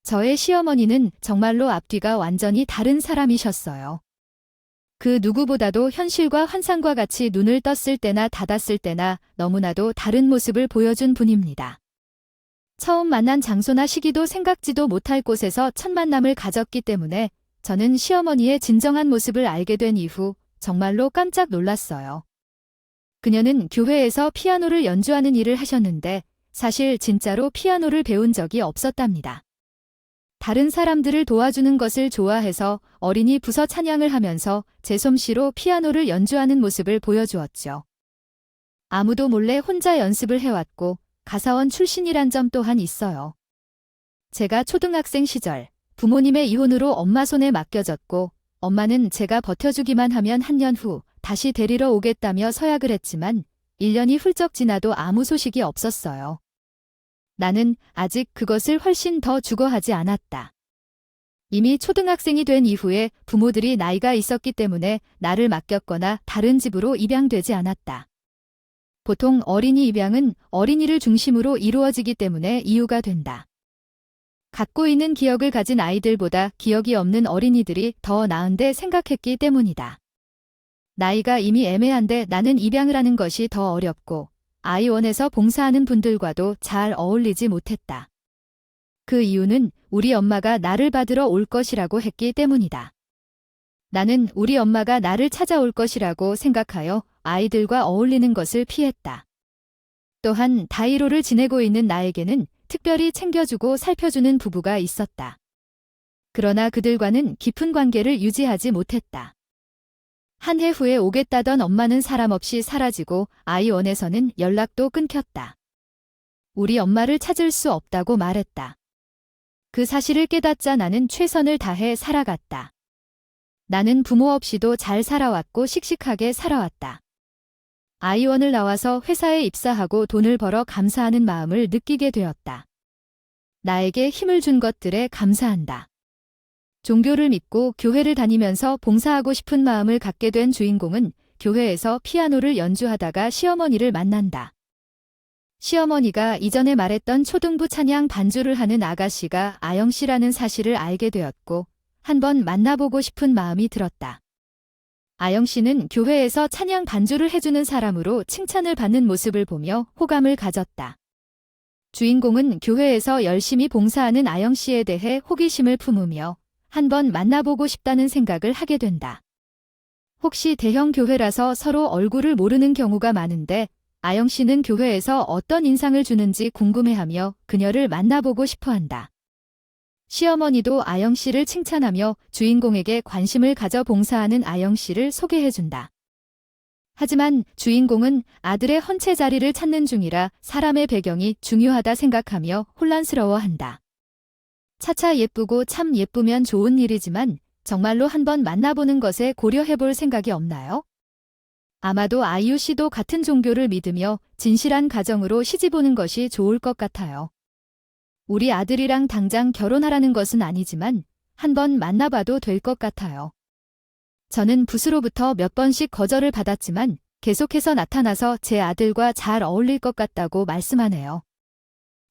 저의 시어머니는 정말로 앞뒤가 완전히 다른 사람이셨어요. 그 누구보다도 현실과 환상과 같이 눈을 떴을 때나 닫았을 때나 너무나도 다른 모습을 보여준 분입니다. 처음 만난 장소나 시기도 생각지도 못할 곳에서 첫 만남을 가졌기 때문에 저는 시어머니의 진정한 모습을 알게 된 이후 정말로 깜짝 놀랐어요. 그녀는 교회에서 피아노를 연주하는 일을 하셨는데 사실 진짜로 피아노를 배운 적이 없었답니다. 다른 사람들을 도와주는 것을 좋아해서 어린이 부서 찬양을 하면서 제 솜씨로 피아노를 연주하는 모습을 보여주었죠. 아무도 몰래 혼자 연습을 해왔고 가사원 출신이란 점 또한 있어요. 제가 초등학생 시절 부모님의 이혼으로 엄마 손에 맡겨졌고 엄마는 제가 버텨주기만 하면 한 년 후 다시 데리러 오겠다며 서약을 했지만 1년이 훌쩍 지나도 아무 소식이 없었어요. 나는 아직 그것을 훨씬 더 죽어하지 않았다. 이미 초등학생이 된 이후에 부모들이 나이가 있었기 때문에 나를 맡겼거나 다른 집으로 입양되지 않았다. 보통 어린이 입양은 어린이를 중심으로 이루어지기 때문에 이유가 된다. 갖고 있는 기억을 가진 아이들보다 기억이 없는 어린이들이 더 나은데 생각했기 때문이다. 나이가 이미 애매한데 나는 입양을 하는 것이 더 어렵고 아이원에서 봉사하는 분들과도 잘 어울리지 못했다. 그 이유는 우리 엄마가 나를 받으러 올 것이라고 했기 때문이다. 나는 우리 엄마가 나를 찾아올 것이라고 생각하여 아이들과 어울리는 것을 피했다. 또한 다이로를 지내고 있는 나에게는 특별히 챙겨주고 살펴주는 부부가 있었다. 그러나 그들과는 깊은 관계를 유지하지 못했다. 한 해 후에 오겠다던 엄마는 사람 없이 사라지고 아이원에서는 연락도 끊겼다. 우리 엄마를 찾을 수 없다고 말했다. 그 사실을 깨닫자 나는 최선을 다해 살아갔다. 나는 부모 없이도 잘 살아왔고 씩씩하게 살아왔다. 아이원을 나와서 회사에 입사하고 돈을 벌어 감사하는 마음을 느끼게 되었다. 나에게 힘을 준 것들에 감사한다. 종교를 믿고 교회를 다니면서 봉사하고 싶은 마음을 갖게 된 주인공은 교회에서 피아노를 연주하다가 시어머니를 만난다. 시어머니가 이전에 말했던 초등부 찬양 반주를 하는 아가씨가 아영씨라는 사실을 알게 되었고 한번 만나보고 싶은 마음이 들었다. 아영씨는 교회에서 찬양 반주를 해주는 사람으로 칭찬을 받는 모습을 보며 호감을 가졌다. 주인공은 교회에서 열심히 봉사하는 아영씨에 대해 호기심을 품으며 한번 만나보고 싶다는 생각을 하게 된다. 혹시 대형 교회라서 서로 얼굴을 모르는 경우가 많은데 아영씨는 교회에서 어떤 인상을 주는지 궁금해하며 그녀를 만나보고 싶어한다. 시어머니도 아영씨를 칭찬하며 주인공에게 관심을 가져 봉사하는 아영씨를 소개해준다. 하지만 주인공은 아들의 헌채 자리를 찾는 중이라 사람의 배경이 중요하다 생각하며 혼란스러워한다. 차차 예쁘고 참 예쁘면 좋은 일이지만 정말로 한번 만나보는 것에 고려해볼 생각이 없나요? 아마도 아이유 씨도 같은 종교를 믿으며 진실한 가정으로 시집오는 것이 좋을 것 같아요. 우리 아들이랑 당장 결혼하라는 것은 아니지만 한번 만나봐도 될 것 같아요. 저는 부스로부터 몇 번씩 거절을 받았지만 계속해서 나타나서 제 아들과 잘 어울릴 것 같다고 말씀하네요.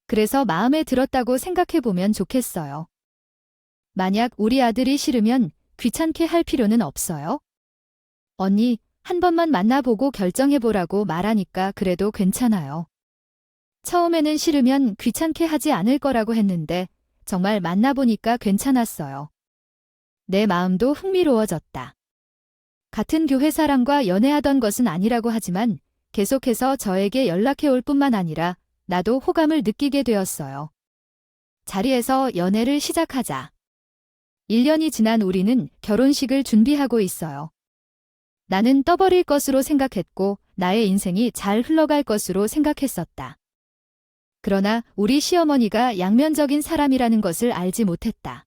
그래서 마음에 들었다고 생각해보면 좋겠어요. 만약 우리 아들이 싫으면 귀찮게 할 필요는 없어요? 언니, 한 번만 만나보고 결정해보라고 말하니까 그래도 괜찮아요. 처음에는 싫으면 귀찮게 하지 않을 거라고 했는데 정말 만나보니까 괜찮았어요. 내 마음도 흥미로워졌다. 같은 교회 사람과 연애하던 것은 아니라고 하지만 계속해서 저에게 연락해올 뿐만 아니라 나도 호감을 느끼게 되었어요. 자리에서 연애를 시작하자. 1년이 지난 우리는 결혼식을 준비하고 있어요. 나는 떠버릴 것으로 생각했고 나의 인생이 잘 흘러갈 것으로 생각했었다. 그러나 우리 시어머니가 양면적인 사람이라는 것을 알지 못했다.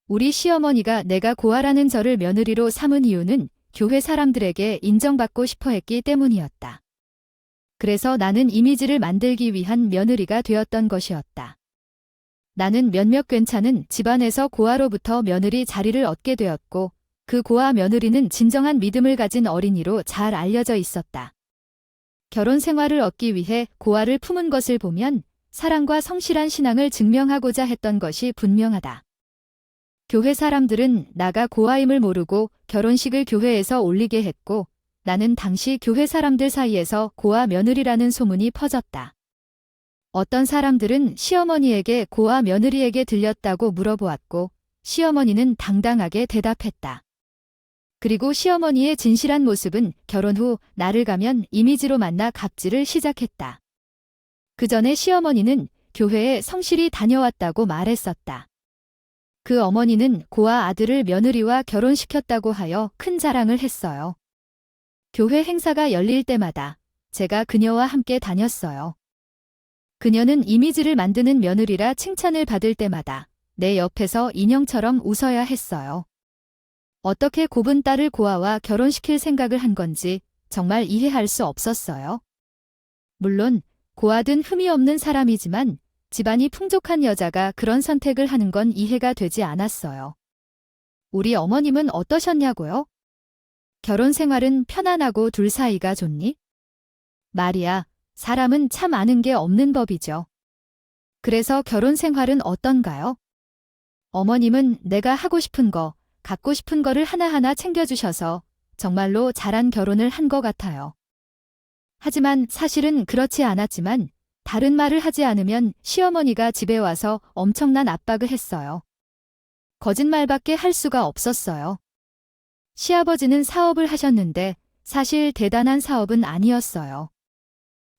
우리 시어머니가 내가 고아라는 저를 며느리로 삼은 이유는 교회 사람들에게 인정받고 싶어 했기 때문이었다. 그래서 나는 이미지를 만들기 위한 며느리가 되었던 것이었다. 나는 몇몇 괜찮은 집안에서 고아로부터 며느리 자리를 얻게 되었고 그 고아 며느리는 진정한 믿음을 가진 어린이로 잘 알려져 있었다. 결혼 생활을 얻기 위해 고아를 품은 것을 보면 사랑과 성실한 신앙을 증명하고자 했던 것이 분명하다. 교회 사람들은 나가 고아임을 모르고 결혼식을 교회에서 올리게 했고, 나는 당시 교회 사람들 사이에서 고아 며느리라는 소문이 퍼졌다. 어떤 사람들은 시어머니에게 고아 며느리에게 들렸다고 물어보았고, 시어머니는 당당하게 대답했다. 그리고 시어머니의 진실한 모습은 결혼 후 나를 가면 이미지로 만나 갑질을 시작했다. 그 전에 시어머니는 교회에 성실히 다녀왔다고 말했었다. 그 어머니는 고아 아들을 며느리와 결혼시켰다고 하여 큰 자랑을 했어요. 교회 행사가 열릴 때마다 제가 그녀와 함께 다녔어요. 그녀는 이미지를 만드는 며느리라 칭찬을 받을 때마다 내 옆에서 인형처럼 웃어야 했어요. 어떻게 곱은 딸을 고아와 결혼시킬 생각을 한 건지 정말 이해할 수 없었어요. 물론 고아든 흠이 없는 사람이지만 집안이 풍족한 여자가 그런 선택을 하는 건 이해가 되지 않았어요. 우리 어머님은 어떠셨냐고요? 결혼 생활은 편안하고 둘 사이가 좋니? 말이야, 사람은 참 아는 게 없는 법이죠. 그래서 결혼 생활은 어떤가요? 어머님은 내가 하고 싶은 거, 갖고 싶은 거를 하나하나 챙겨주셔서 정말로 잘한 결혼을 한 것 같아요. 하지만 사실은 그렇지 않았지만 다른 말을 하지 않으면 시어머니가 집에 와서 엄청난 압박을 했어요. 거짓말밖에 할 수가 없었어요. 시아버지는 사업을 하셨는데 사실 대단한 사업은 아니었어요.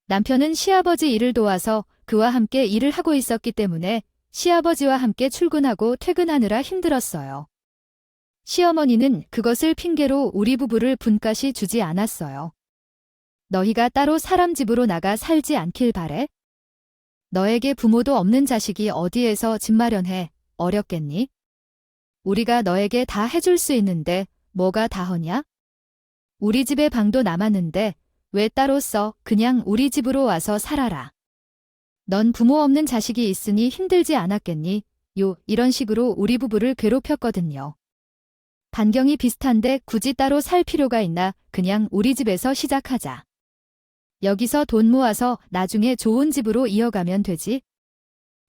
남편은 시아버지 일을 도와서 그와 함께 일을 하고 있었기 때문에 시아버지와 함께 출근하고 퇴근하느라 힘들었어요. 시어머니는 그것을 핑계로 우리 부부를 분가시 주지 않았어요. 너희가 따로 사람 집으로 나가 살지 않길 바래? 너에게 부모도 없는 자식이 어디에서 집 마련해 어렵겠니? 우리가 너에게 다 해줄 수 있는데 뭐가 다허냐? 우리 집에 방도 남았는데 왜 따로 써? 그냥 우리 집으로 와서 살아라. 넌 부모 없는 자식이 있으니 힘들지 않았겠니? 이런 식으로 우리 부부를 괴롭혔거든요. 반경이 비슷한데 굳이 따로 살 필요가 있나? 그냥 우리 집에서 시작하자. 여기서 돈 모아서 나중에 좋은 집으로 이어가면 되지.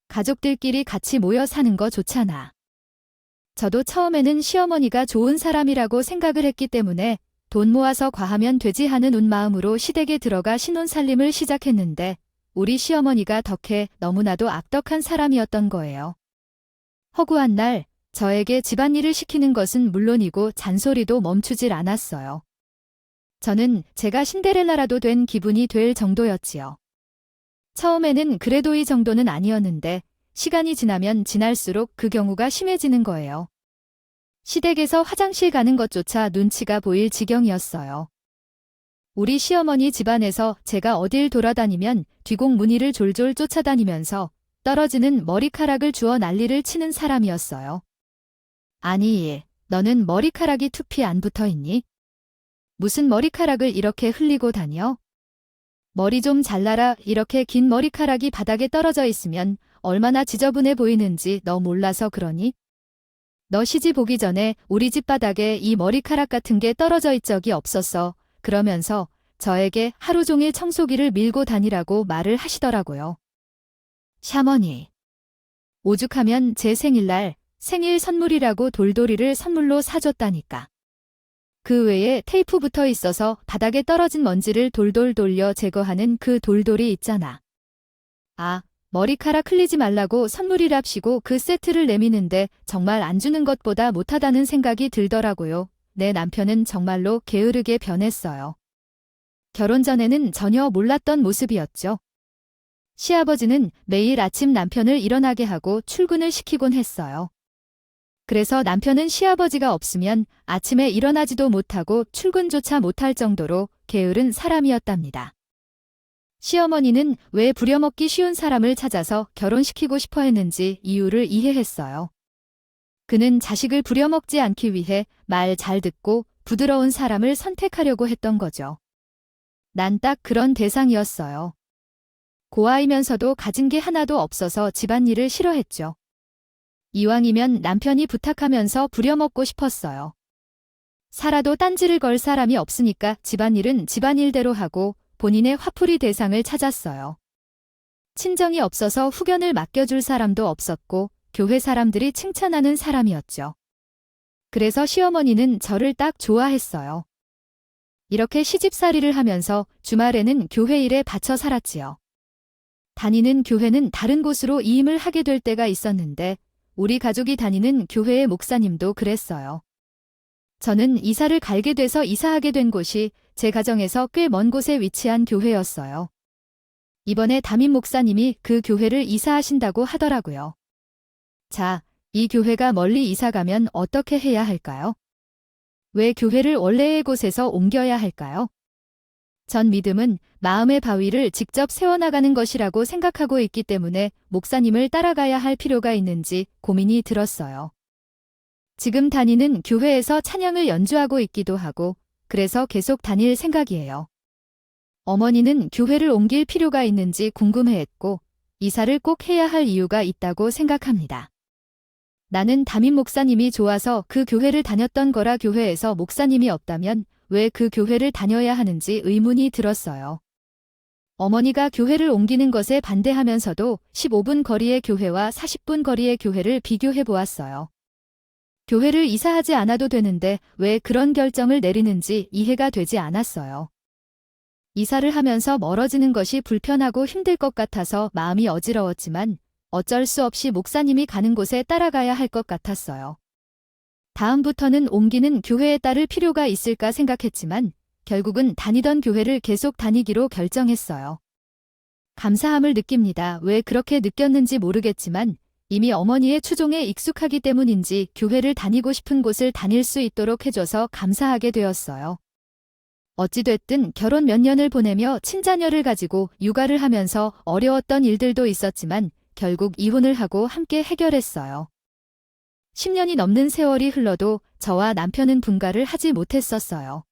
가족들끼리 같이 모여 사는 거 좋잖아. 저도 처음에는 시어머니가 좋은 사람이라고 생각을 했기 때문에 돈 모아서 과하면 되지 하는 운마음으로 시댁에 들어가 신혼살림을 시작했는데 우리 시어머니가 덕해 너무나도 악덕한 사람이었던 거예요. 허구한 날 저에게 집안일을 시키는 것은 물론이고 잔소리도 멈추질 않았어요. 저는 제가 신데렐라라도 된 기분이 될 정도였지요. 처음에는 그래도 이 정도는 아니었는데 시간이 지나면 지날수록 그 경우가 심해지는 거예요. 시댁에서 화장실 가는 것조차 눈치가 보일 지경이었어요. 우리 시어머니 집안에서 제가 어딜 돌아다니면 뒤공 무늬를 졸졸 쫓아다니면서 떨어지는 머리카락을 주워 난리를 치는 사람이었어요. 아니, 너는 머리카락이 투피 안 붙어 있니? 무슨 머리카락을 이렇게 흘리고 다녀? 머리 좀 잘라라. 이렇게 긴 머리카락이 바닥에 떨어져 있으면 얼마나 지저분해 보이는지 너 몰라서 그러니? 너 시집 오기 전에 우리 집 바닥에 이 머리카락 같은 게 떨어져 있 적이 없었어. 그러면서 저에게 하루 종일 청소기를 밀고 다니라고 말을 하시더라고요. 샤머니. 오죽하면 제 생일날 생일 선물이라고 돌돌이를 선물로 사줬다니까. 그 외에 테이프 붙어 있어서 바닥에 떨어진 먼지를 돌돌 돌려 제거하는 그 돌돌이 있잖아. 아, 머리카락 흘리지 말라고 선물이랍시고 그 세트를 내미는데 정말 안 주는 것보다 못하다는 생각이 들더라고요. 내 남편은 정말로 게으르게 변했어요. 결혼 전에는 전혀 몰랐던 모습이었죠. 시아버지는 매일 아침 남편을 일어나게 하고 출근을 시키곤 했어요. 그래서 남편은 시아버지가 없으면 아침에 일어나지도 못하고 출근조차 못할 정도로 게으른 사람이었답니다. 시어머니는 왜 부려먹기 쉬운 사람을 찾아서 결혼시키고 싶어 했는지 이유를 이해했어요. 그는 자식을 부려먹지 않기 위해 말 잘 듣고 부드러운 사람을 선택하려고 했던 거죠. 난 딱 그런 대상이었어요. 고아이면서도 가진 게 하나도 없어서 집안일을 싫어했죠. 이왕이면 남편이 부탁하면서 부려먹고 싶었어요. 살아도 딴지를 걸 사람이 없으니까 집안일은 집안일대로 하고 본인의 화풀이 대상을 찾았어요. 친정이 없어서 후견을 맡겨줄 사람도 없었고 교회 사람들이 칭찬하는 사람이었죠. 그래서 시어머니는 저를 딱 좋아했어요. 이렇게 시집살이를 하면서 주말에는 교회 일에 바쳐 살았지요. 다니는 교회는 다른 곳으로 이임을 하게 될 때가 있었는데 우리 가족이 다니는 교회의 목사님도 그랬어요. 저는 이사를 갈게 돼서 이사하게 된 곳이 제 가정에서 꽤 먼 곳에 위치한 교회였어요. 이번에 담임 목사님이 그 교회를 이사하신다고 하더라고요. 자, 이 교회가 멀리 이사가면 어떻게 해야 할까요? 왜 교회를 원래의 곳에서 옮겨야 할까요? 전 믿음은 마음의 바위를 직접 세워나가는 것이라고 생각하고 있기 때문에 목사님을 따라가야 할 필요가 있는지 고민이 들었어요. 지금 다니는 교회에서 찬양을 연주하고 있기도 하고 그래서 계속 다닐 생각이에요. 어머니는 교회를 옮길 필요가 있는지 궁금해했고 이사를 꼭 해야 할 이유가 있다고 생각합니다. 나는 담임 목사님이 좋아서 그 교회를 다녔던 거라 교회에서 목사님이 없다면 왜 그 교회를 다녀야 하는지 의문이 들었어요. 어머니가 교회를 옮기는 것에 반대하면서도 15분 거리의 교회와 40분 거리의 교회를 비교해 보았어요. 교회를 이사하지 않아도 되는데 왜 그런 결정을 내리는지 이해가 되지 않았어요. 이사를 하면서 멀어지는 것이 불편하고 힘들 것 같아서 마음이 어지러웠지만 어쩔 수 없이 목사님이 가는 곳에 따라가야 할 것 같았어요. 다음부터는 옮기는 교회에 따를 필요가 있을까 생각했지만 결국은 다니던 교회를 계속 다니기로 결정했어요. 감사함을 느낍니다. 왜 그렇게 느꼈는지 모르겠지만 이미 어머니의 추종에 익숙하기 때문인지 교회를 다니고 싶은 곳을 다닐 수 있도록 해줘서 감사하게 되었어요. 어찌됐든 결혼 몇 년을 보내며 친자녀를 가지고 육아를 하면서 어려웠던 일들도 있었지만 결국 이혼을 하고 함께 해결했어요. 10년이 넘는 세월이 흘러도 저와 남편은 분가를 하지 못했었어요.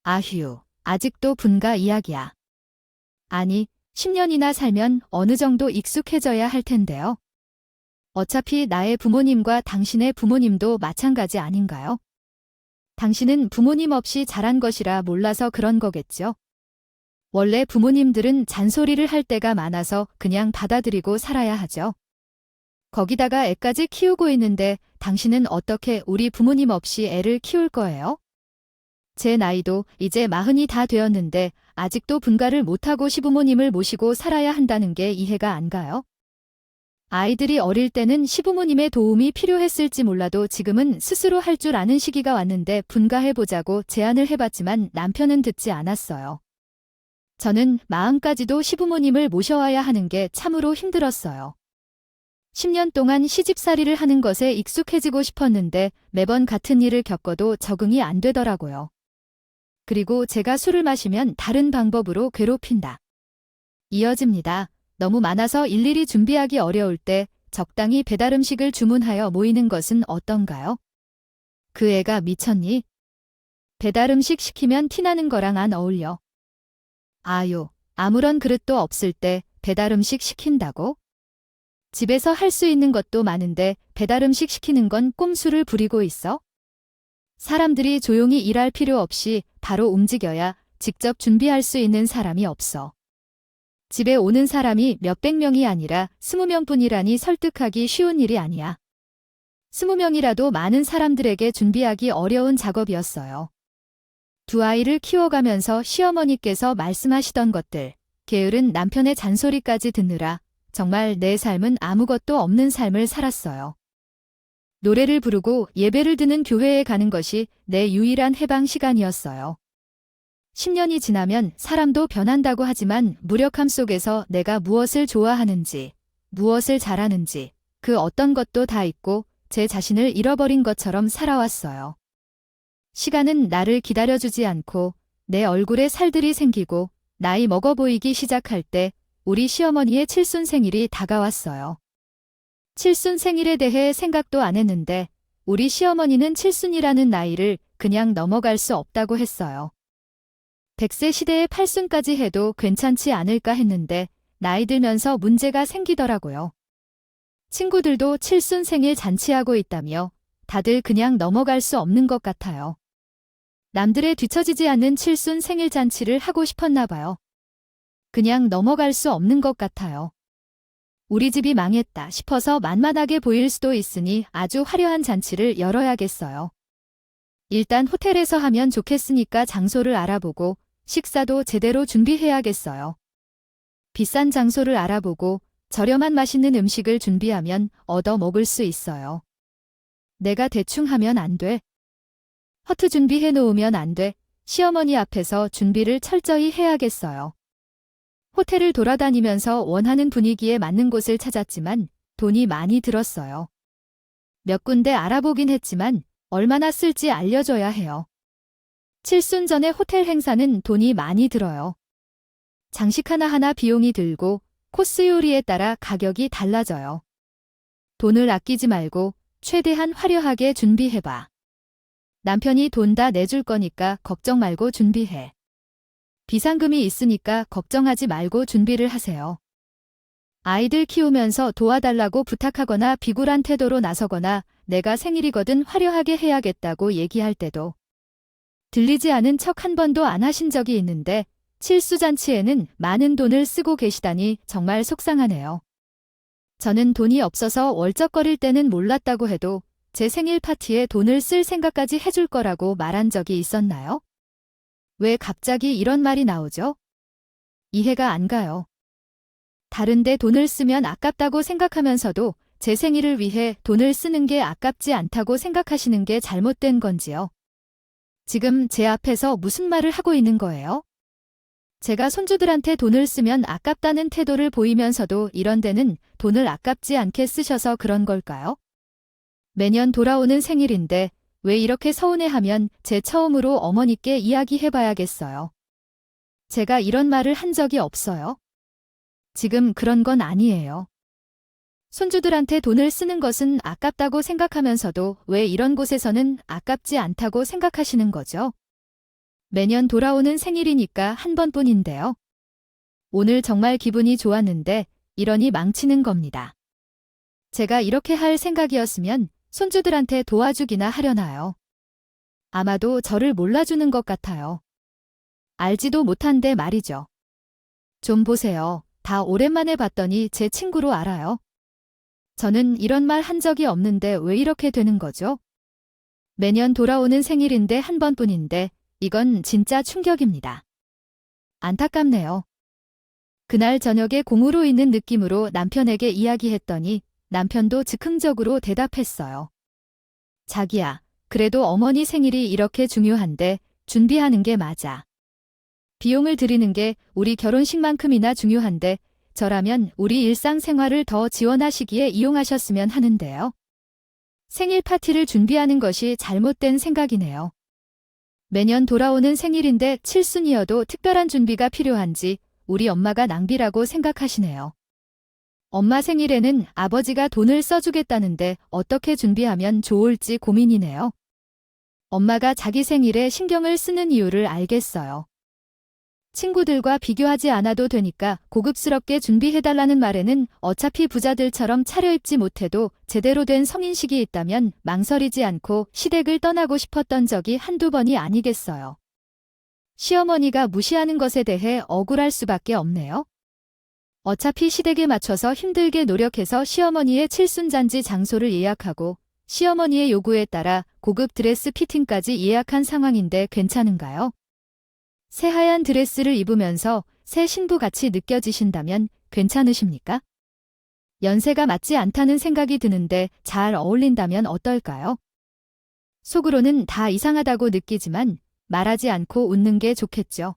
아휴, 아직도 분가 이야기야. 아니, 10년이나 살면 어느 정도 익숙해져야 할 텐데요. 어차피 나의 부모님과 당신의 부모님도 마찬가지 아닌가요? 당신은 부모님 없이 자란 것이라 몰라서 그런 거겠죠? 원래 부모님들은 잔소리를 할 때가 많아서 그냥 받아들이고 살아야 하죠. 거기다가 애까지 키우고 있는데 당신은 어떻게 우리 부모님 없이 애를 키울 거예요? 제 나이도 이제 40이 다 되었는데 아직도 분가를 못하고 시부모님을 모시고 살아야 한다는 게 이해가 안 가요? 아이들이 어릴 때는 시부모님의 도움이 필요했을지 몰라도 지금은 스스로 할 줄 아는 시기가 왔는데 분가해보자고 제안을 해봤지만 남편은 듣지 않았어요. 저는 마음까지도 시부모님을 모셔와야 하는 게 참으로 힘들었어요. 10년 동안 시집살이를 하는 것에 익숙해지고 싶었는데 매번 같은 일을 겪어도 적응이 안 되더라고요. 그리고 제가 술을 마시면 다른 방법으로 괴롭힌다. 이어집니다. 너무 많아서 일일이 준비하기 어려울 때 적당히 배달음식을 주문하여 모이는 것은 어떤가요? 그 애가 미쳤니? 배달음식 시키면 티나는 거랑 안 어울려. 아유, 아무런 그릇도 없을 때 배달음식 시킨다고? 집에서 할 수 있는 것도 많은데 배달음식 시키는 건 꼼수를 부리고 있어? 사람들이 조용히 일할 필요 없이 바로 움직여야 직접 준비할 수 있는 사람이 없어. 집에 오는 사람이 몇백 명이 아니라 20명뿐이라니 설득하기 쉬운 일이 아니야. 20명이라도 많은 사람들에게 준비하기 어려운 작업이었어요. 두 아이를 키워가면서 시어머니께서 말씀하시던 것들, 게으른 남편의 잔소리까지 듣느라 정말 내 삶은 아무것도 없는 삶을 살았어요. 노래를 부르고 예배를 드는 교회에 가는 것이 내 유일한 해방 시간이었어요. 10년이 지나면 사람도 변한다고 하지만 무력함 속에서 내가 무엇을 좋아하는지, 무엇을 잘하는지, 그 어떤 것도 다 잊고 제 자신을 잃어버린 것처럼 살아왔어요. 시간은 나를 기다려주지 않고 내 얼굴에 살들이 생기고 나이 먹어 보이기 시작할 때 우리 시어머니의 칠순 생일이 다가왔어요. 칠순 생일에 대해 생각도 안 했는데 우리 시어머니는 칠순이라는 나이를 그냥 넘어갈 수 없다고 했어요. 100세 시대에 8순까지 해도 괜찮지 않을까 했는데 나이 들면서 문제가 생기더라고요. 친구들도 칠순 생일 잔치하고 있다며 다들 그냥 넘어갈 수 없는 것 같아요. 남들의 뒤처지지 않는 칠순 생일 잔치를 하고 싶었나 봐요. 그냥 넘어갈 수 없는 것 같아요. 우리 집이 망했다 싶어서 만만하게 보일 수도 있으니 아주 화려한 잔치를 열어야겠어요. 일단 호텔에서 하면 좋겠으니까 장소를 알아보고 식사도 제대로 준비해야겠어요. 비싼 장소를 알아보고 저렴한 맛있는 음식을 준비하면 얻어 먹을 수 있어요. 내가 대충 하면 안 돼. 허투 준비해 놓으면 안 돼. 시어머니 앞에서 준비를 철저히 해야겠어요. 호텔을 돌아다니면서 원하는 분위기에 맞는 곳을 찾았지만 돈이 많이 들었어요. 몇 군데 알아보긴 했지만 얼마나 쓸지 알려줘야 해요. 칠순전의 호텔 행사는 돈이 많이 들어요. 장식 하나하나 비용이 들고 코스 요리에 따라 가격이 달라져요. 돈을 아끼지 말고 최대한 화려하게 준비해봐. 남편이 돈 다 내줄 거니까 걱정 말고 준비해. 비상금이 있으니까 걱정하지 말고 준비를 하세요. 아이들 키우면서 도와달라고 부탁하거나 비굴한 태도로 나서거나 내가 생일이거든 화려하게 해야겠다고 얘기할 때도 들리지 않은 척 한 번도 안 하신 적이 있는데 칠수잔치에는 많은 돈을 쓰고 계시다니 정말 속상하네요. 저는 돈이 없어서 월적거릴 때는 몰랐다고 해도 제 생일 파티에 돈을 쓸 생각까지 해줄 거라고 말한 적이 있었나요? 왜 갑자기 이런 말이 나오죠? 이해가 안 가요. 다른데 돈을 쓰면 아깝다고 생각하면서도 제 생일을 위해 돈을 쓰는 게 아깝지 않다고 생각하시는 게 잘못된 건지요? 지금 제 앞에서 무슨 말을 하고 있는 거예요? 제가 손주들한테 돈을 쓰면 아깝다는 태도를 보이면서도 이런 데는 돈을 아깝지 않게 쓰셔서 그런 걸까요? 매년 돌아오는 생일인데 왜 이렇게 서운해하면 제 처음으로 어머니께 이야기해봐야겠어요. 제가 이런 말을 한 적이 없어요. 지금 그런 건 아니에요. 손주들한테 돈을 쓰는 것은 아깝다고 생각하면서도 왜 이런 곳에서는 아깝지 않다고 생각하시는 거죠? 매년 돌아오는 생일이니까 한 번뿐인데요. 오늘 정말 기분이 좋았는데 이러니 망치는 겁니다. 제가 이렇게 할 생각이었으면 손주들한테 도와주기나 하려나요? 아마도 저를 몰라주는 것 같아요. 알지도 못한데 말이죠. 좀 보세요. 다 오랜만에 봤더니 제 친구로 알아요. 저는 이런 말 한 적이 없는데 왜 이렇게 되는 거죠? 매년 돌아오는 생일인데 한 번뿐인데 이건 진짜 충격입니다. 안타깝네요. 그날 저녁에 공으로 있는 느낌으로 남편에게 이야기했더니 남편도 즉흥적으로 대답했어요. 자기야, 그래도 어머니 생일이 이렇게 중요한데 준비하는 게 맞아. 비용을 들이는 게 우리 결혼식만큼이나 중요한데 저라면 우리 일상생활을 더 지원하시기에 이용하셨으면 하는데요. 생일 파티를 준비하는 것이 잘못된 생각이네요. 매년 돌아오는 생일인데 칠순이어도 특별한 준비가 필요한지 우리 엄마가 낭비라고 생각하시네요. 엄마 생일에는 아버지가 돈을 써주겠다는데 어떻게 준비하면 좋을지 고민이네요. 엄마가 자기 생일에 신경을 쓰는 이유를 알겠어요. 친구들과 비교하지 않아도 되니까 고급스럽게 준비해달라는 말에는 어차피 부자들처럼 차려입지 못해도 제대로 된 성인식이 있다면 망설이지 않고 시댁을 떠나고 싶었던 적이 한두 번이 아니겠어요. 시어머니가 무시하는 것에 대해 억울할 수밖에 없네요. 어차피 시댁에 맞춰서 힘들게 노력해서 시어머니의 칠순잔치 장소를 예약하고 시어머니의 요구에 따라 고급 드레스 피팅까지 예약한 상황인데 괜찮은가요? 새하얀 드레스를 입으면서 새 신부같이 느껴지신다면 괜찮으십니까? 연세가 맞지 않다는 생각이 드는데 잘 어울린다면 어떨까요? 속으로는 다 이상하다고 느끼지만 말하지 않고 웃는 게 좋겠죠.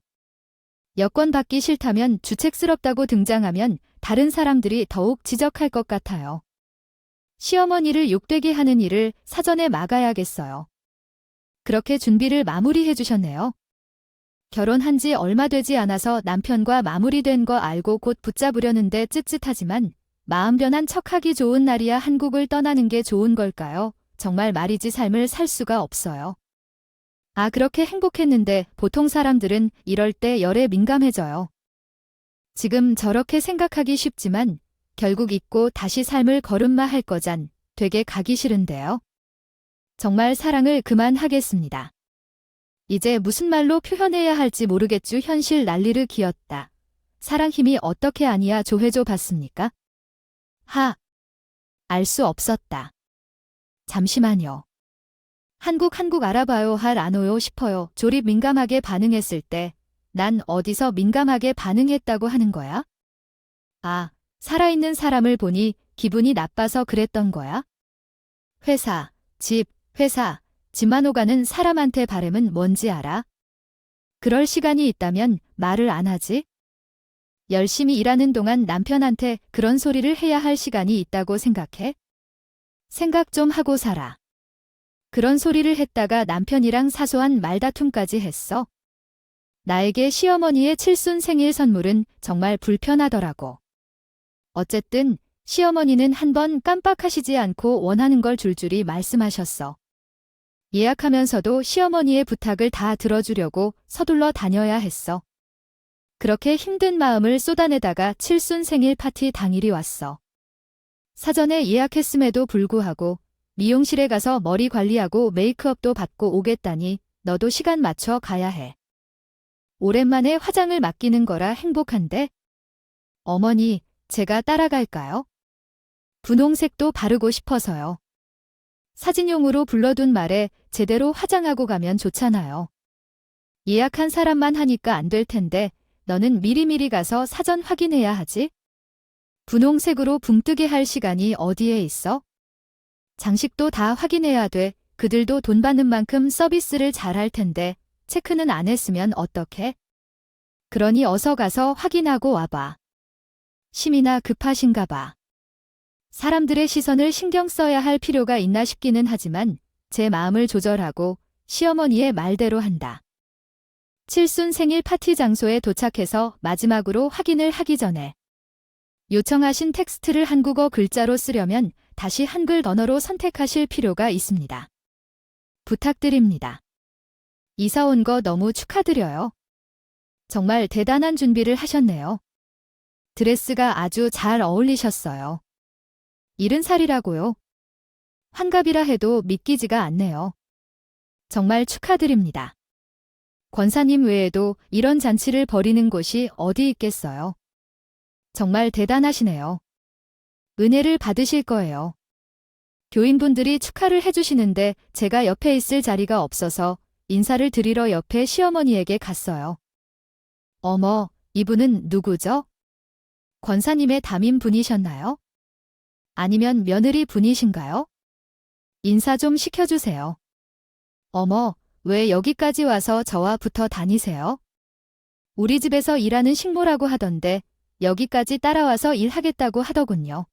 여권 받기 싫다면 주책스럽다고 등장하면 다른 사람들이 더욱 지적할 것 같아요. 시어머니를 욕되게 하는 일을 사전에 막아야겠어요. 그렇게 준비를 마무리해 주셨네요. 결혼한 지 얼마 되지 않아서 남편과 마무리된 거 알고 곧 붙잡으려는데 찝찝하지만 마음 변한 척하기 좋은 날이야 한국을 떠나는 게 좋은 걸까요? 정말 말이지 삶을 살 수가 없어요. 아, 그렇게 행복했는데 보통 사람들은 이럴 때 열에 민감해져요. 지금 저렇게 생각하기 쉽지만 결국 잊고 다시 삶을 걸음마 할 거잔 되게 가기 싫은데요. 정말 사랑을 그만하겠습니다. 이제 무슨 말로 표현해야 할지 모르겠죠. 현실 난리를 기었다. 사랑 힘이 어떻게 아니야 조회조 봤습니까? 알 수 없었다. 잠시만요. 한국 알아봐요 할 아노요 싶어요. 조립 민감하게 반응했을 때 난 어디서 민감하게 반응했다고 하는 거야? 살아있는 사람을 보니 기분이 나빠서 그랬던 거야? 회사, 집만 오가는 사람한테 바램은 뭔지 알아? 그럴 시간이 있다면 말을 안 하지? 열심히 일하는 동안 남편한테 그런 소리를 해야 할 시간이 있다고 생각해? 생각 좀 하고 살아. 그런 소리를 했다가 남편이랑 사소한 말다툼까지 했어. 나에게 시어머니의 칠순 생일 선물은 정말 불편하더라고. 어쨌든 시어머니는 한번 깜빡하시지 않고 원하는 걸 줄줄이 말씀하셨어. 예약하면서도 시어머니의 부탁을 다 들어주려고 서둘러 다녀야 했어. 그렇게 힘든 마음을 쏟아내다가 칠순 생일 파티 당일이 왔어. 사전에 예약했음에도 불구하고 미용실에 가서 머리 관리하고 메이크업도 받고 오겠다니 너도 시간 맞춰 가야 해. 오랜만에 화장을 맡기는 거라 행복한데? 어머니, 제가 따라갈까요? 분홍색도 바르고 싶어서요. 사진용으로 불러둔 말에 제대로 화장하고 가면 좋잖아요. 예약한 사람만 하니까 안 될 텐데 너는 미리미리 가서 사전 확인해야 하지? 분홍색으로 붕뜨게 할 시간이 어디에 있어? 장식도 다 확인해야 돼. 그들도 돈 받는 만큼 서비스를 잘할 텐데 체크는 안 했으면 어떡해? 그러니 어서 가서 확인하고 와봐. 심이나 급하신가 봐. 사람들의 시선을 신경 써야 할 필요가 있나 싶기는 하지만 제 마음을 조절하고 시어머니의 말대로 한다. 칠순 생일 파티 장소에 도착해서 마지막으로 확인을 하기 전에 요청하신 텍스트를 한국어 글자로 쓰려면 다시 한글 언어로 선택하실 필요가 있습니다. 부탁드립니다. 이사 온 거 너무 축하드려요. 정말 대단한 준비를 하셨네요. 드레스가 아주 잘 어울리셨어요. 70살이라고요. 환갑이라 해도 믿기지가 않네요. 정말 축하드립니다. 권사님 외에도 이런 잔치를 벌이는 곳이 어디 있겠어요. 정말 대단하시네요. 은혜를 받으실 거예요. 교인분들이 축하를 해주시는데 제가 옆에 있을 자리가 없어서 인사를 드리러 옆에 시어머니에게 갔어요. 어머, 이분은 누구죠? 권사님의 담임 분이셨나요? 아니면 며느리 분이신가요? 인사 좀 시켜주세요. 어머, 왜 여기까지 와서 저와 붙어 다니세요? 우리 집에서 일하는 식모라고 하던데 여기까지 따라와서 일하겠다고 하더군요.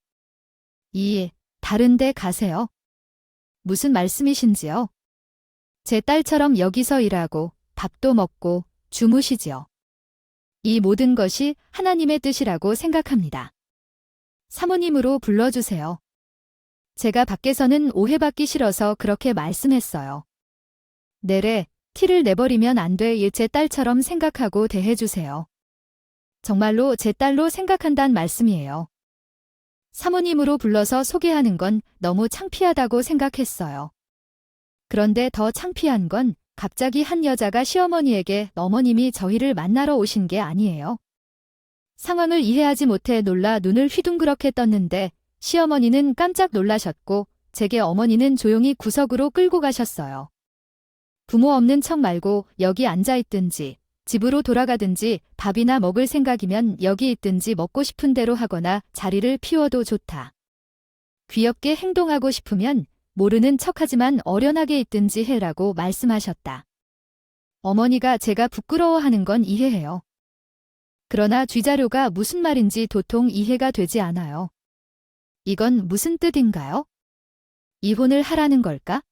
다른 데 가세요. 무슨 말씀이신지요? 제 딸처럼 여기서 일하고 밥도 먹고 주무시지요. 이 모든 것이 하나님의 뜻이라고 생각합니다. 사모님으로 불러주세요. 제가 밖에서는 오해받기 싫어서 그렇게 말씀했어요. 내래, 티를 내버리면 안 돼. 제 딸처럼 생각하고 대해주세요. 정말로 제 딸로 생각한단 말씀이에요. 사모님으로 불러서 소개하는 건 너무 창피하다고 생각했어요. 그런데 더 창피한 건 갑자기 한 여자가 시어머니에게 어머님이 저희를 만나러 오신 게 아니에요. 상황을 이해하지 못해 놀라 눈을 휘둥그렇게 떴는데 시어머니는 깜짝 놀라셨고 제게 어머니는 조용히 구석으로 끌고 가셨어요. 부모 없는 척 말고 여기 앉아있든지 집으로 돌아가든지 밥이나 먹을 생각이면 여기 있든지 먹고 싶은 대로 하거나 자리를 피워도 좋다. 귀엽게 행동하고 싶으면 모르는 척하지만 어련하게 있든지 해라고 말씀하셨다. 어머니가 제가 부끄러워하는 건 이해해요. 그러나 쥐자료가 무슨 말인지 도통 이해가 되지 않아요. 이건 무슨 뜻인가요? 이혼을 하라는 걸까?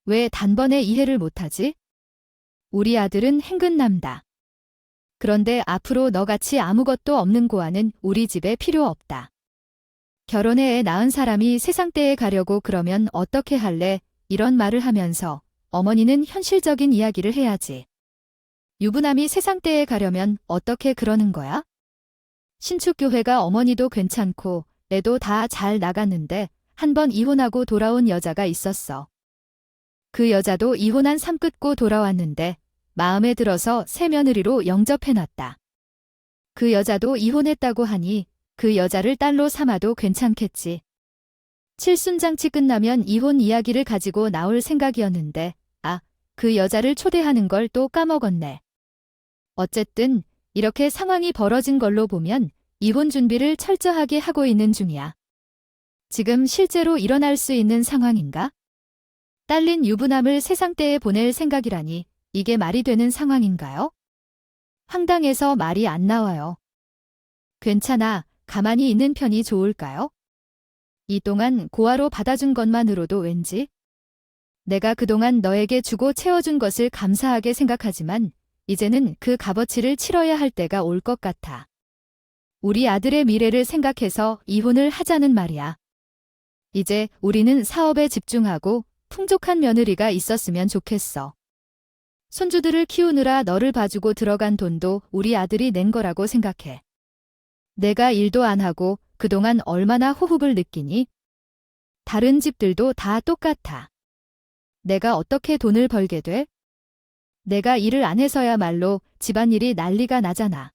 왜 단번에 이해를 못하지? 우리 아들은 행근남다. 그런데 앞으로 너같이 아무것도 없는 고아는 우리 집에 필요 없다. 결혼해 애 낳은 사람이 세상떼에 가려고 그러면 어떻게 할래? 이런 말을 하면서 어머니는 현실적인 이야기를 해야지. 유부남이 세상떼에 가려면 어떻게 그러는 거야? 신축교회가 어머니도 괜찮고 애도 다 잘 나갔는데 한 번 이혼하고 돌아온 여자가 있었어. 그 여자도 이혼한 삶 끝고 돌아왔는데 마음에 들어서 새 며느리로 영접해놨다. 그 여자도 이혼했다고 하니 그 여자를 딸로 삼아도 괜찮겠지. 칠순잔치 끝나면 이혼 이야기를 가지고 나올 생각이었는데, 그 여자를 초대하는 걸 또 까먹었네. 어쨌든 이렇게 상황이 벌어진 걸로 보면 이혼 준비를 철저하게 하고 있는 중이야. 지금 실제로 일어날 수 있는 상황인가? 딸린 유부남을 세상떼에 보낼 생각이라니 이게 말이 되는 상황인가요? 황당해서 말이 안 나와요. 괜찮아, 가만히 있는 편이 좋을까요? 이 동안 고아로 받아준 것만으로도 왠지 내가 그동안 너에게 주고 채워준 것을 감사하게 생각하지만 이제는 그 값어치를 치러야 할 때가 올 것 같아. 우리 아들의 미래를 생각해서 이혼을 하자는 말이야. 이제 우리는 사업에 집중하고 풍족한 며느리가 있었으면 좋겠어. 손주들을 키우느라 너를 봐주고 들어간 돈도 우리 아들이 낸 거라고 생각해. 내가 일도 안 하고 그동안 얼마나 호흡을 느끼니? 다른 집들도 다 똑같아. 내가 어떻게 돈을 벌게 돼? 내가 일을 안 해서야말로 집안일이 난리가 나잖아.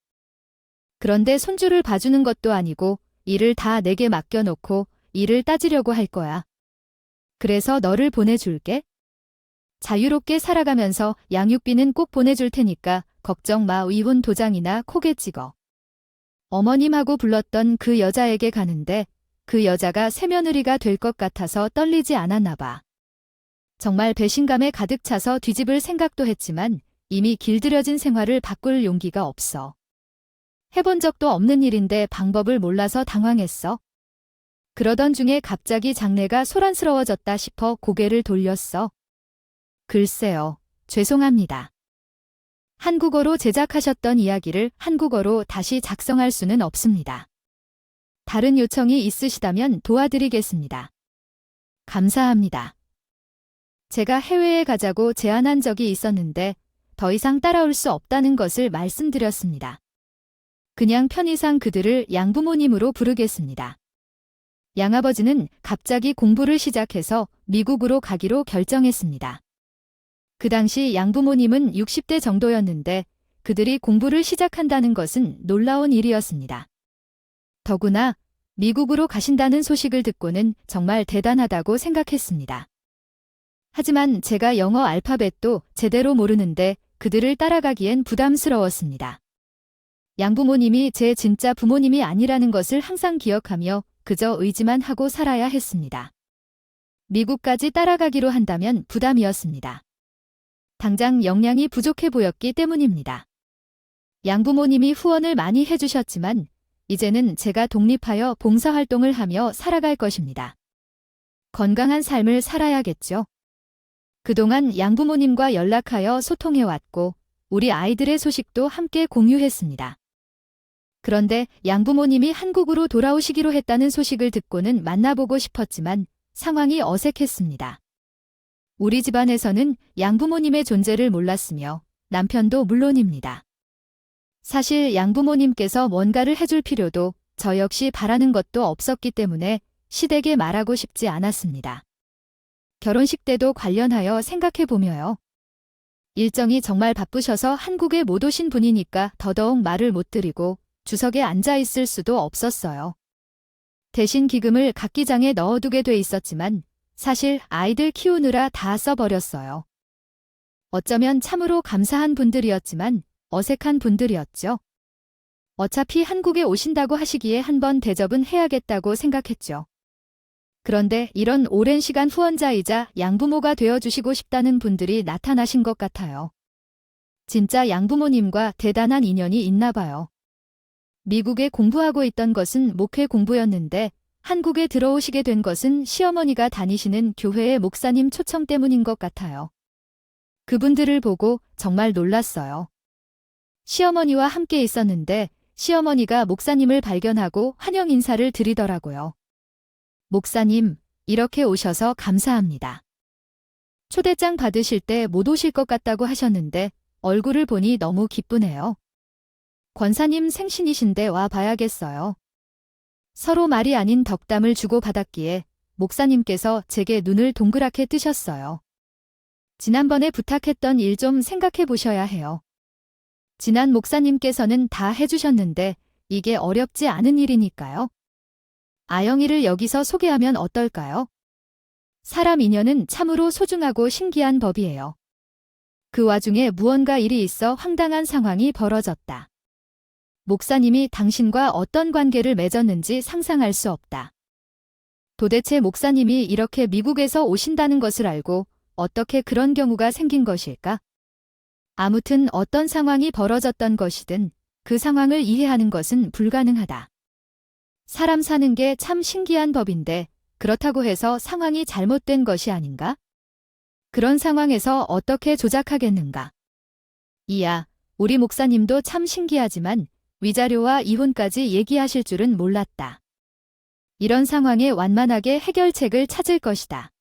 그런데 손주를 봐주는 것도 아니고 일을 다 내게 맡겨놓고 일을 따지려고 할 거야. 그래서 너를 보내줄게. 자유롭게 살아가면서 양육비는 꼭 보내줄 테니까 걱정 마. 이혼 도장이나 콕에 찍어. 어머님하고 불렀던 그 여자에게 가는데 그 여자가 새며느리가 될 것 같아서 떨리지 않았나 봐. 정말 배신감에 가득 차서 뒤집을 생각도 했지만 이미 길들여진 생활을 바꿀 용기가 없어. 해본 적도 없는 일인데 방법을 몰라서 당황했어. 그러던 중에 갑자기 장래가 소란스러워졌다 싶어 고개를 돌렸어. 글쎄요, 죄송합니다. 한국어로 제작하셨던 이야기를 한국어로 다시 작성할 수는 없습니다. 다른 요청이 있으시다면 도와드리겠습니다. 감사합니다. 제가 해외에 가자고 제안한 적이 있었는데 더 이상 따라올 수 없다는 것을 말씀드렸습니다. 그냥 편의상 그들을 양부모님으로 부르겠습니다. 양아버지는 갑자기 공부를 시작해서 미국으로 가기로 결정했습니다. 그 당시 양부모님은 60대 정도였는데 그들이 공부를 시작한다는 것은 놀라운 일이었습니다. 더구나 미국으로 가신다는 소식을 듣고는 정말 대단하다고 생각했습니다. 하지만 제가 영어 알파벳도 제대로 모르는데 그들을 따라가기엔 부담스러웠습니다. 양부모님이 제 진짜 부모님이 아니라는 것을 항상 기억하며 그저 의지만 하고 살아야 했습니다. 미국까지 따라가기로 한다면 부담이었습니다. 당장 역량이 부족해 보였기 때문입니다. 양부모님이 후원을 많이 해주셨지만 이제는 제가 독립하여 봉사활동을 하며 살아갈 것입니다. 건강한 삶을 살아야겠죠. 그동안 양부모님과 연락하여 소통해왔고 우리 아이들의 소식도 함께 공유했습니다. 그런데 양부모님이 한국으로 돌아오시기로 했다는 소식을 듣고는 만나보고 싶었지만 상황이 어색했습니다. 우리 집안에서는 양부모님의 존재를 몰랐으며 남편도 물론입니다. 사실 양부모님께서 뭔가를 해줄 필요도 저 역시 바라는 것도 없었기 때문에 시댁에 말하고 싶지 않았습니다. 결혼식 때도 관련하여 생각해보며요. 일정이 정말 바쁘셔서 한국에 못 오신 분이니까 더더욱 말을 못 드리고 주석에 앉아 있을 수도 없었어요. 대신 기금을 각기장에 넣어두게 돼 있었지만 사실 아이들 키우느라 다 써버렸어요. 어쩌면 참으로 감사한 분들이었지만 어색한 분들이었죠. 어차피 한국에 오신다고 하시기에 한번 대접은 해야겠다고 생각했죠. 그런데 이런 오랜 시간 후원자이자 양부모가 되어주시고 싶다는 분들이 나타나신 것 같아요. 진짜 양부모님과 대단한 인연이 있나 봐요. 미국에 공부하고 있던 것은 목회 공부였는데 한국에 들어오시게 된 것은 시어머니가 다니시는 교회의 목사님 초청 때문인 것 같아요. 그분들을 보고 정말 놀랐어요. 시어머니와 함께 있었는데 시어머니가 목사님을 발견하고 환영 인사를 드리더라고요. 목사님, 이렇게 오셔서 감사합니다. 초대장 받으실 때 못 오실 것 같다고 하셨는데 얼굴을 보니 너무 기쁘네요. 권사님 생신이신데 와 봐야겠어요. 서로 말이 아닌 덕담을 주고받았기에 목사님께서 제게 눈을 동그랗게 뜨셨어요. 지난번에 부탁했던 일 좀 생각해 보셔야 해요. 지난 목사님께서는 다 해주셨는데 이게 어렵지 않은 일이니까요. 아영이를 여기서 소개하면 어떨까요? 사람 인연은 참으로 소중하고 신기한 법이에요. 그 와중에 무언가 일이 있어 황당한 상황이 벌어졌다. 목사님이 당신과 어떤 관계를 맺었는지 상상할 수 없다. 도대체 목사님이 이렇게 미국에서 오신다는 것을 알고 어떻게 그런 경우가 생긴 것일까? 아무튼 어떤 상황이 벌어졌던 것이든 그 상황을 이해하는 것은 불가능하다. 사람 사는 게 참 신기한 법인데 그렇다고 해서 상황이 잘못된 것이 아닌가? 그런 상황에서 어떻게 조작하겠는가? 이야, 우리 목사님도 참 신기하지만 위자료와 이혼까지 얘기하실 줄은 몰랐다. 이런 상황에 완만하게 해결책을 찾을 것이다.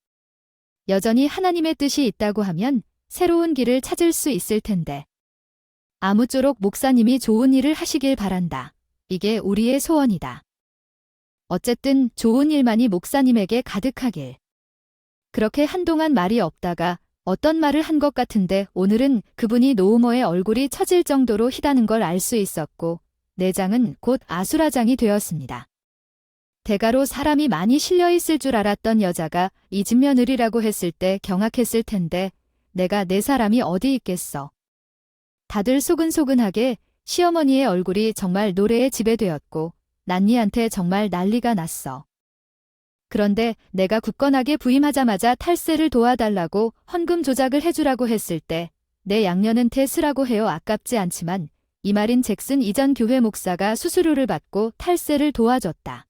여전히 하나님의 뜻이 있다고 하면 새로운 길을 찾을 수 있을 텐데. 아무쪼록 목사님이 좋은 일을 하시길 바란다. 이게 우리의 소원이다. 어쨌든 좋은 일만이 목사님에게 가득하길. 그렇게 한동안 말이 없다가 어떤 말을 한 것 같은데 오늘은 그분이 노우머의 얼굴이 처질 정도로 희다는 걸 알 수 있었고 내장은 곧 아수라장이 되었습니다. 대가로 사람이 많이 실려있을 줄 알았던 여자가 이 집 며느리라고 했을 때 경악했을 텐데 내가 내 사람이 어디 있겠어. 다들 소근소근하게 시어머니의 얼굴이 정말 노래의 지배되었고 난니한테 정말 난리가 났어. 그런데 내가 굳건하게 부임하자마자 탈세를 도와달라고 헌금 조작을 해주라고 했을 때 내 양녀는 쓰라고 해요. 아깝지 않지만 이 말인 잭슨 이전 교회 목사가 수수료를 받고 탈세를 도와줬다.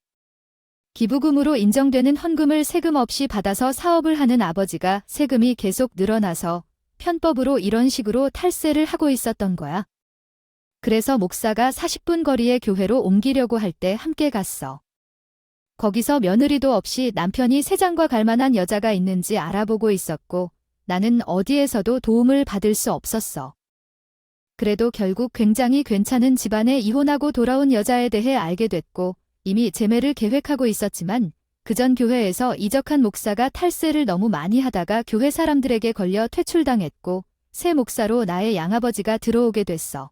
기부금으로 인정되는 헌금을 세금 없이 받아서 사업을 하는 아버지가 세금이 계속 늘어나서 편법으로 이런 식으로 탈세를 하고 있었던 거야. 그래서 목사가 40분 거리의 교회로 옮기려고 할 때 함께 갔어. 거기서 며느리도 없이 남편이 세장과 갈 만한 여자가 있는지 알아보고 있었고 나는 어디에서도 도움을 받을 수 없었어. 그래도 결국 굉장히 괜찮은 집안에 이혼하고 돌아온 여자에 대해 알게 됐고 이미 재매를 계획하고 있었지만 그전 교회에서 이적한 목사가 탈세를 너무 많이 하다가 교회 사람들에게 걸려 퇴출당했고 새 목사로 나의 양아버지가 들어오게 됐어.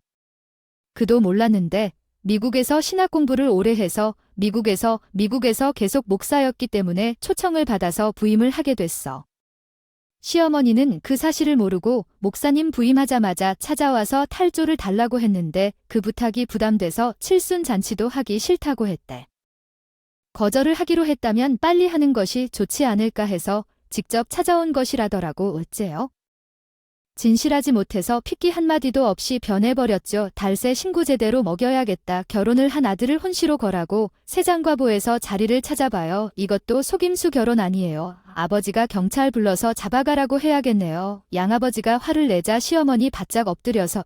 그도 몰랐는데 미국에서 신학 공부를 오래 해서 미국에서 계속 목사였기 때문에 초청을 받아서 부임을 하게 됐어. 시어머니는 그 사실을 모르고 목사님 부임하자마자 찾아와서 탈조를 달라고 했는데 그 부탁이 부담돼서 칠순잔치도 하기 싫다고 했대. 거절을 하기로 했다면 빨리 하는 것이 좋지 않을까 해서 직접 찾아온 것이라더라고. 어째요? 진실하지 못해서 핏기 한마디도 없이 변해버렸죠. 달세 신고 제대로 먹여야겠다. 결혼을 한 아들을 혼시로 거라고 세장과보에서 자리를 찾아봐요. 이것도 속임수 결혼 아니에요. 아버지가 경찰 불러서 잡아가라고 해야겠네요. 양아버지가 화를 내자 시어머니 바짝 엎드려서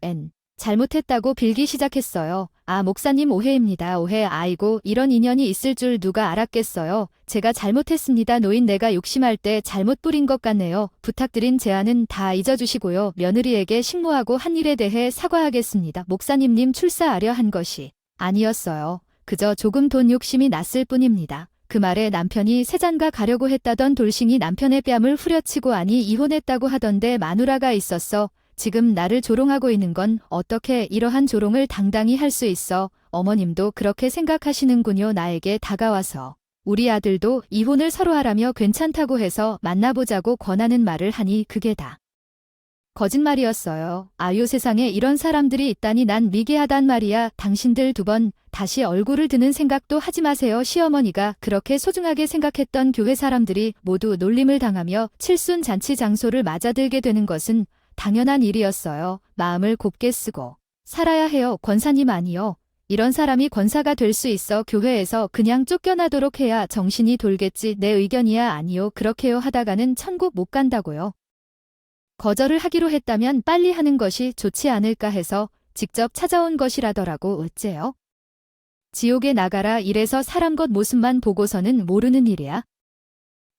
잘못했다고 빌기 시작했어요. 아, 목사님 오해입니다. 오해. 아이고, 이런 인연이 있을 줄 누가 알았겠어요. 제가 잘못했습니다. 노인 내가 욕심할 때 잘못 부린 것 같네요. 부탁드린 제안은 다 잊어주시고요. 며느리에게 식모하고 한 일에 대해 사과하겠습니다. 목사님님 출사하려 한 것이 아니었어요. 그저 조금 돈 욕심이 났을 뿐입니다. 그 말에 남편이 세잔가 가려고 했다던 돌싱이 남편의 뺨을 후려치고 아니 이혼했다고 하던데 마누라가 있었어. 지금 나를 조롱하고 있는 건 어떻게 이러한 조롱을 당당히 할 수 있어. 어머님도 그렇게 생각하시는군요. 나에게 다가와서 우리 아들도 이혼을 서로 하라며 괜찮다고 해서 만나보자고 권하는 말을 하니 그게 다 거짓말이었어요. 아유, 세상에 이런 사람들이 있다니 난 미개하단 말이야. 당신들 2번 다시 얼굴을 드는 생각도 하지 마세요. 시어머니가 그렇게 소중하게 생각했던 교회 사람들이 모두 놀림을 당하며 칠순 잔치 장소를 맞아들게 되는 것은 당연한 일이었어요. 마음을 곱게 쓰고 살아야 해요. 권사님 아니요. 이런 사람이 권사가 될 수 있어. 교회에서 그냥 쫓겨나도록 해야 정신이 돌겠지. 내 의견이야. 아니요. 그렇게요 하다가는 천국 못 간다고요. 거절을 하기로 했다면 빨리 하는 것이 좋지 않을까 해서 직접 찾아온 것이라더라고. 어째요? 지옥에 나가라 이래서 사람 것 모습만 보고서는 모르는 일이야.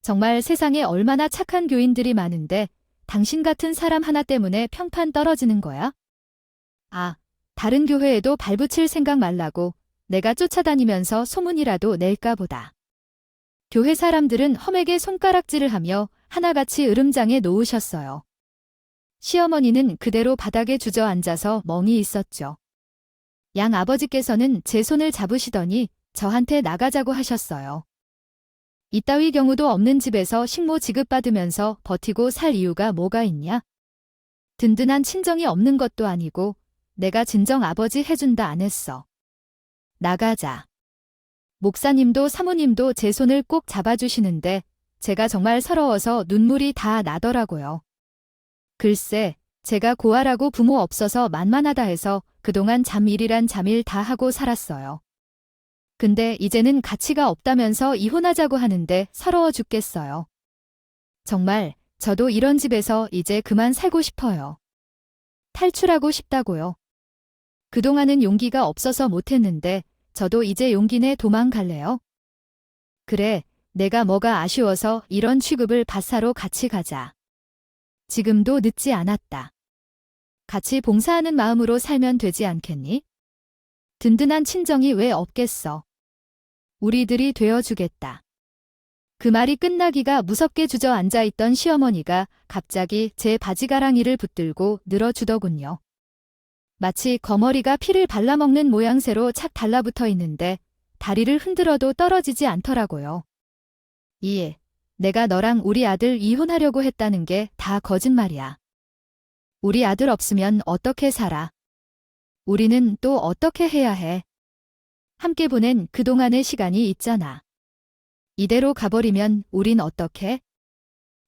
정말 세상에 얼마나 착한 교인들이 많은데 당신 같은 사람 하나 때문에 평판 떨어지는 거야? 아, 다른 교회에도 발붙일 생각 말라고. 내가 쫓아다니면서 소문이라도 낼까 보다. 교회 사람들은 험에게 손가락질을 하며 하나같이 으름장에 놓으셨어요. 시어머니는 그대로 바닥에 주저앉아서 멍히 있었죠. 양 아버지께서는 제 손을 잡으시더니 저한테 나가자고 하셨어요. 이따위 경우도 없는 집에서 식모 지급받으면서 버티고 살 이유가 뭐가 있냐? 든든한 친정이 없는 것도 아니고 내가 진정 아버지 해준다 안 했어. 나가자. 목사님도 사모님도 제 손을 꼭 잡아주시는데 제가 정말 서러워서 눈물이 다 나더라고요. 글쎄, 제가 고아라고 부모 없어서 만만하다 해서 그동안 잠일이란 잠일 다 하고 살았어요. 근데 이제는 가치가 없다면서 이혼하자고 하는데 서러워 죽겠어요. 정말 저도 이런 집에서 이제 그만 살고 싶어요. 탈출하고 싶다고요. 그동안은 용기가 없어서 못했는데 저도 이제 용기 내 도망갈래요. 그래, 내가 뭐가 아쉬워서 이런 취급을 받사로 같이 가자. 지금도 늦지 않았다. 같이 봉사하는 마음으로 살면 되지 않겠니? 든든한 친정이 왜 없겠어. 우리들이 되어주겠다. 그 말이 끝나기가 무섭게 주저앉아 있던 시어머니가 갑자기 제 바지가랑이를 붙들고 늘어주더군요. 마치 거머리가 피를 발라먹는 모양새로 착 달라붙어 있는데 다리를 흔들어도 떨어지지 않더라고요. 이에 내가 너랑 우리 아들 이혼하려고 했다는 게 다 거짓말이야. 우리 아들 없으면 어떻게 살아? 우리는 또 어떻게 해야 해? 함께 보낸 그동안의 시간이 있잖아. 이대로 가버리면 우린 어떡해?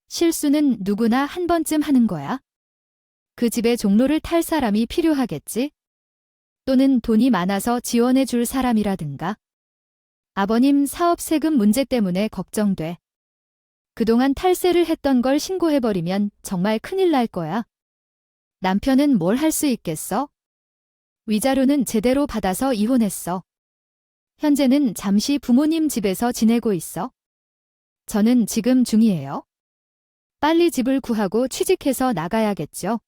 실수는 누구나 한 번쯤 하는 거야. 그 집의 종로를 탈 사람이 필요하겠지? 또는 돈이 많아서 지원해 줄 사람이라든가. 아버님 사업 세금 문제 때문에 걱정돼. 그동안 탈세를 했던 걸 신고해버리면 정말 큰일 날 거야. 남편은 뭘 할 수 있겠어? 위자료는 제대로 받아서 이혼했어. 현재는 잠시 부모님 집에서 지내고 있어. 저는 지금 중이에요. 빨리 집을 구하고 취직해서 나가야겠죠.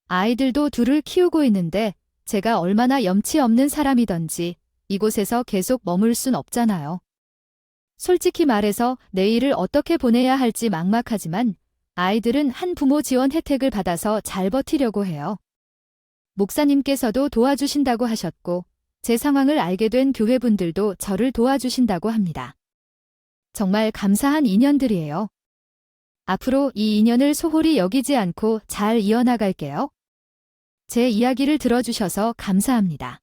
아이들도 둘을 키우고 있는데 제가 얼마나 염치 없는 사람이던지 이곳에서 계속 머물 순 없잖아요. 솔직히 말해서 내일을 어떻게 보내야 할지 막막하지만 아이들은 한 부모 지원 혜택을 받아서 잘 버티려고 해요. 목사님께서도 도와주신다고 하셨고 제 상황을 알게 된 교회분들도 저를 도와주신다고 합니다. 정말 감사한 인연들이에요. 앞으로 이 인연을 소홀히 여기지 않고 잘 이어나갈게요. 제 이야기를 들어주셔서 감사합니다.